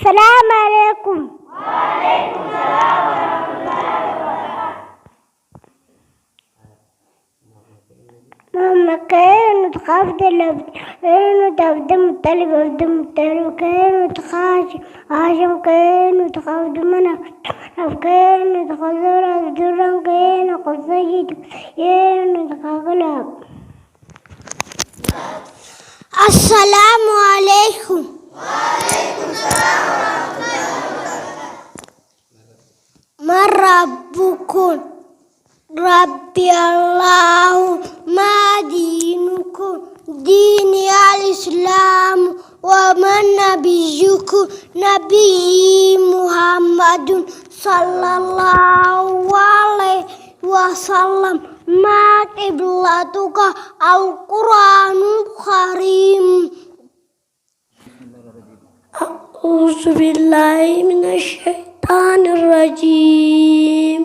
السلام عليكم. وعليكم السلام ورحمة الله وبركاته. ماما كانت خافضة لفظ كانت عبد المطلب عبد المطلب كانت هاشم كانت خافض منف كانت خضرا درا كانت قصيد كانت خغلق. السلام عليكم. وعليكم السلام ورحمة الله وبركاته. من ربكم؟ ربي الله. ما دينكم؟ ديني الإسلام. ومن نبيكم؟ نبي محمد صلى الله عليه وسلم. ما قبلتك؟ القرآن الكريم. أعوذ بالله من الشيطان الرجيم.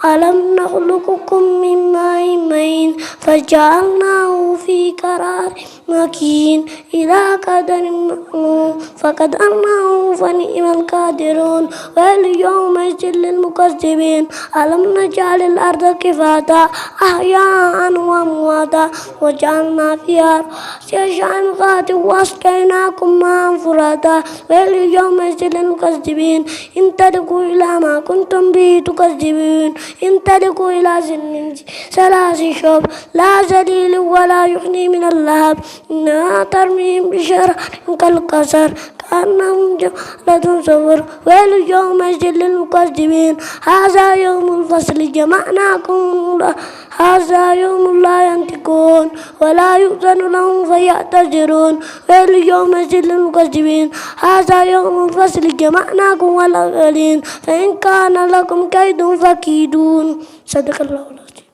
ألم نخلقكم من ماء مهين فجعلناه في قرار مكين إلى قدر معلوم فقدرناه فنعم القادرون. واليوم للمكذبين. ألم نجعل الأرض كفاتا أحياء وأمواتا وجعلنا فيها رواسي شامخات وأسقيناكم ماء فراتا. واليوم للمكذبين. إن تدعوا إلى ما كنتم به تكذبون. إن تدعوا إلى سن ثلاث شعب لا ذليل ولا يغني من اللهب إنها ترميهم بشرر كالقصر كأنهم جملة صفر. واليوم للمكذبين. هذا يوم الفصل جمعناكم هذا يوم لا ينطقون ولا يؤذن لهم فيعتذرون. واليوم للمكذبين. هذا يوم الفصل جمعناكم والأولين فإن كان لكم كيد فكيدون. صدق الله العظيم.